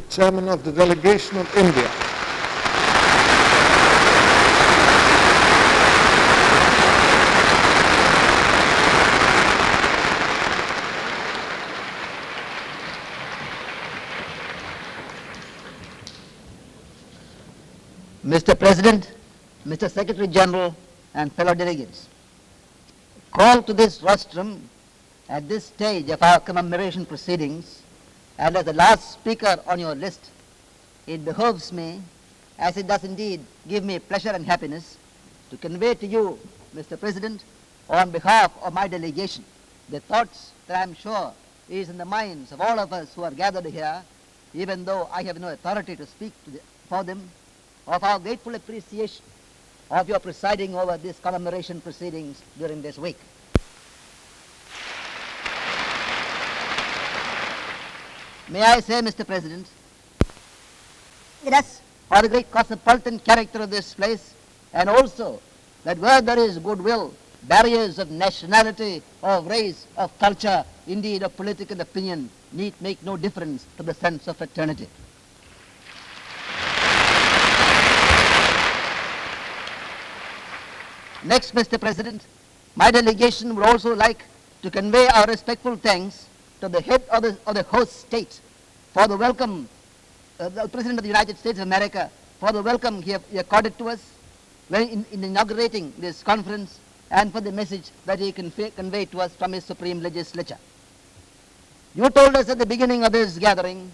Chairman of the Delegation of India. Mr. President, Mr. Secretary General, and fellow delegates, called to this rostrum at this stage of our commemoration proceedings, and as the last speaker on your list, it behoves me, as it does indeed give me pleasure and happiness, to convey to you, Mr. President, on behalf of my delegation, the thoughts that I am sure is in the minds of all of us who are gathered here, even though I have no authority to speak for them, of our grateful appreciation of your presiding over these commemoration proceedings during this week. May I say, Mr. President, yes, for the great cosmopolitan character of this place, and also that where there is goodwill, barriers of nationality, of race, of culture, indeed of political opinion, need make no difference to the sense of fraternity. Next, Mr. President, my delegation would also like to convey our respectful thanks to the head of the host state for the welcome, the President of the United States of America, for the welcome he accorded to us when in inaugurating this conference, and for the message that he conveyed to us from his supreme legislature. You told us at the beginning of this gathering,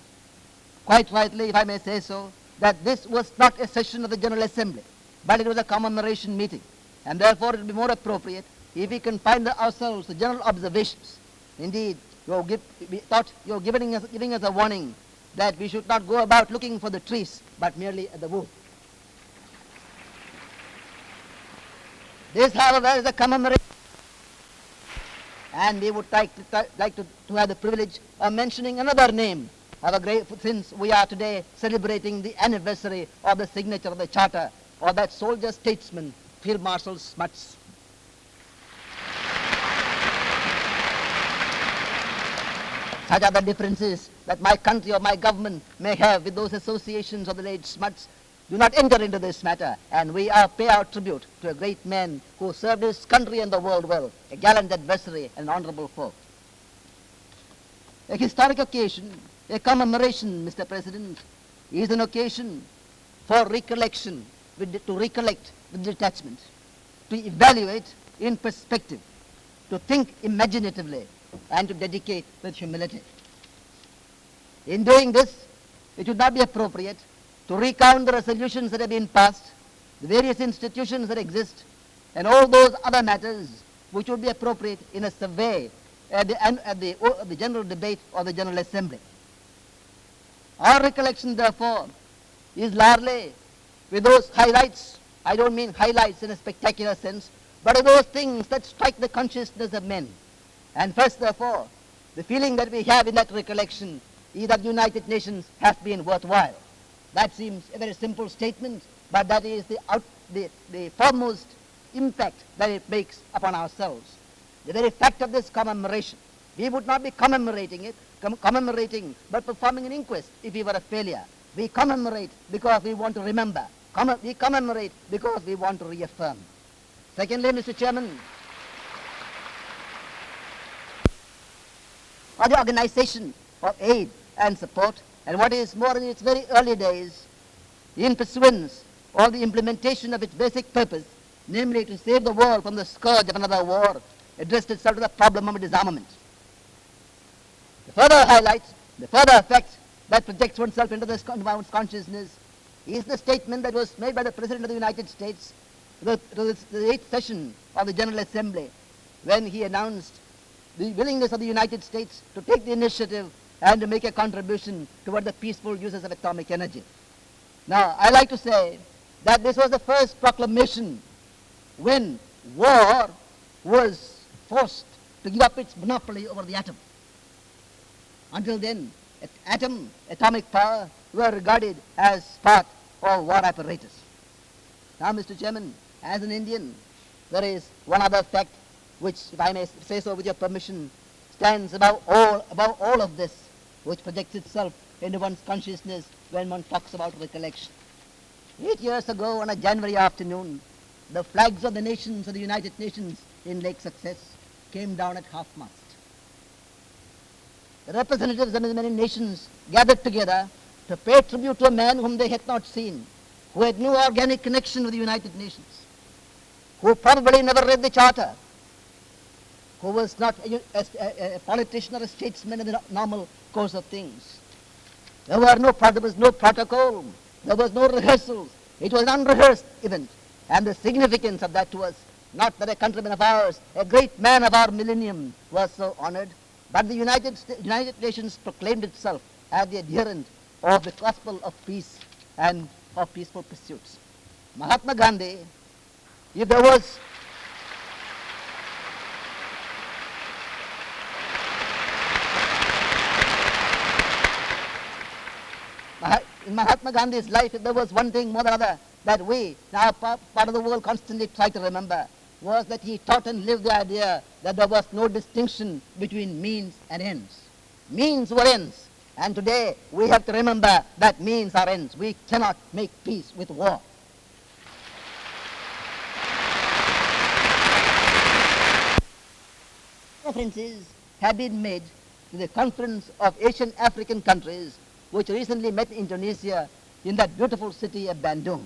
quite rightly, if I may say so, that this was not a session of the General Assembly, but it was a commemoration meeting. And therefore it will be more appropriate if we confine ourselves to general observations. Indeed, we thought you were giving us a warning that we should not go about looking for the trees, but merely at the wood. This, however, is a commemoration, and we would like to have the privilege of mentioning another name of a great, since we are today celebrating the anniversary of the signature of the Charter of that soldier statesman, Field Marshal Smuts. Such are the differences that my country or my government may have with those associations of the late Smuts do not enter into this matter, and we pay our tribute to a great man who served his country and the world well, a gallant adversary and an honorable foe. A historic occasion, a commemoration, Mr. President, is an occasion for recollection, to recollect with detachment, to evaluate in perspective, to think imaginatively, and to dedicate with humility. In doing this, it would not be appropriate to recount the resolutions that have been passed, the various institutions that exist, and all those other matters which would be appropriate in a survey at the general debate or the General Assembly. Our recollection, therefore, is largely with those highlights. I don't mean highlights in a spectacular sense, but those things that strike the consciousness of men. And first, therefore, the feeling that we have in that recollection is that the United Nations has been worthwhile. That seems a very simple statement, but that is the foremost impact that it makes upon ourselves. The very fact of this commemoration, we would not be commemorating, but performing an inquest if we were a failure. We commemorate because we want to remember. We commemorate because we want to reaffirm. Secondly, Mr. Chairman, for the organization of aid and support, and what is more in its very early days, in pursuance of the implementation of its basic purpose, namely to save the world from the scourge of another war, addressed itself to the problem of disarmament. The further highlight, the further effect that projects oneself into this consciousness is the statement that was made by the President of the United States to the 8th session of the General Assembly, when he announced the willingness of the United States to take the initiative and to make a contribution toward the peaceful uses of atomic energy. Now, I like to say that this was the first proclamation when war was forced to give up its monopoly over the atom. Until then, atomic power were regarded as part of war apparatus. Now, Mr. Chairman, as an Indian, there is one other fact which, if I may say so with your permission, stands above all of this, which projects itself in one's consciousness when one talks about recollection. 8 years ago on a January afternoon, the flags of the nations of the United Nations in Lake Success came down at half-mast. The representatives of the many nations gathered together to pay tribute to a man whom they had not seen, who had no organic connection with the United Nations, who probably never read the Charter, who was not a politician or a statesman in the normal course of things. There was no protocol, there was no rehearsals. It was an unrehearsed event. And the significance of that was not that a countryman of ours, a great man of our millennium, was so honored, but the United Nations proclaimed itself as the adherent of the gospel of peace and of peaceful pursuits. Mahatma Gandhi, if there was in Mahatma Gandhi's life, if there was one thing more than other that we, now part of the world, constantly try to remember, was that he taught and lived the idea that there was no distinction between means and ends. Means were ends. And today we have to remember that means are ends. We cannot make peace with war. References have been made to the Conference of Asian African Countries, which recently met in Indonesia in that beautiful city of Bandung.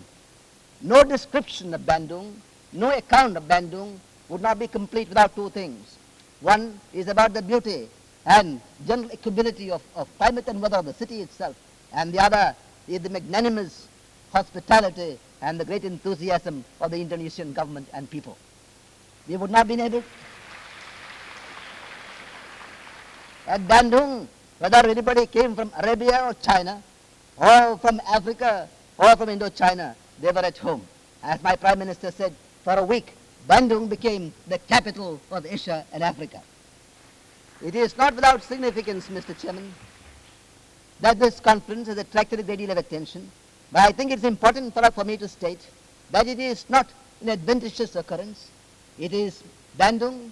No description of Bandung, no account of Bandung would not be complete without two things. One is about the beauty and general equability of climate and weather of the city itself, and the other is the magnanimous hospitality and the great enthusiasm of the Indonesian government and people. We would not have been able at Bandung, whether anybody came from Arabia or China, or from Africa, or from Indochina, they were at home. As my Prime Minister said, for a week, Bandung became the capital of Asia and Africa. It is not without significance, Mr. Chairman, that this conference has attracted a great deal of attention, but I think it's important for me to state that it is not an adventitious occurrence. It is Bandung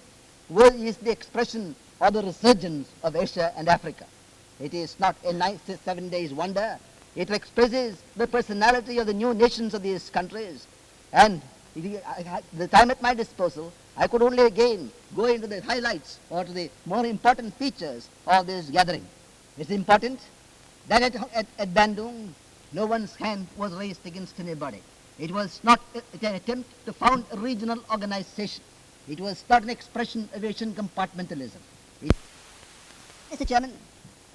is the expression of the resurgence of Asia and Africa. It is not a 7 days wonder. It expresses the personality of the new nations of these countries. And the time at my disposal, I could only again go into the highlights or to the more important features of this gathering. It's important that at Bandung, no one's hand was raised against anybody. It was not an attempt to found a regional organization. It was not an expression of Asian compartmentalism. Mr. Chairman,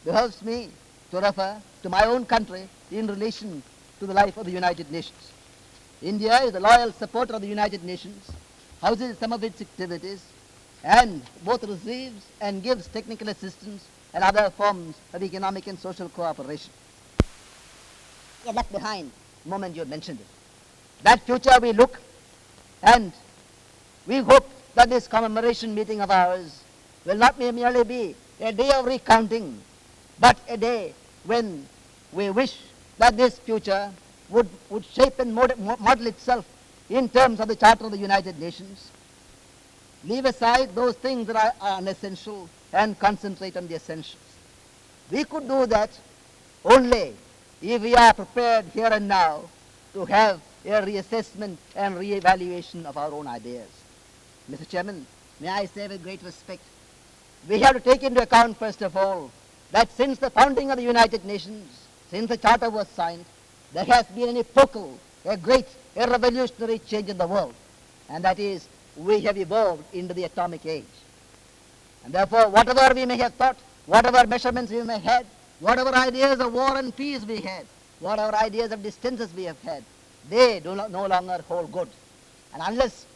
behoves me to refer to my own country in relation to the life of the United Nations. India is a loyal supporter of the United Nations, houses some of its activities, and both receives and gives technical assistance and other forms of economic and social cooperation. We are left behind the moment you mentioned it. That future we look, and we hope that this commemoration meeting of ours will not merely be a day of recounting, but a day when we wish that this future would shape and model itself in terms of the Charter of the United Nations. Leave aside those things that are unessential and concentrate on the essentials. We could do that only if we are prepared here and now to have a reassessment and reevaluation of our own ideas. Mr. Chairman, may I say with great respect, we have to take into account, first of all, that since the founding of the United Nations, since the Charter was signed, there has been an epochal, a great, a revolutionary change in the world, and that is, we have evolved into the atomic age. And therefore, whatever we may have thought, whatever measurements we may have had, whatever ideas of war and peace we had, whatever ideas of distances we have had, they do not no longer hold good. And unless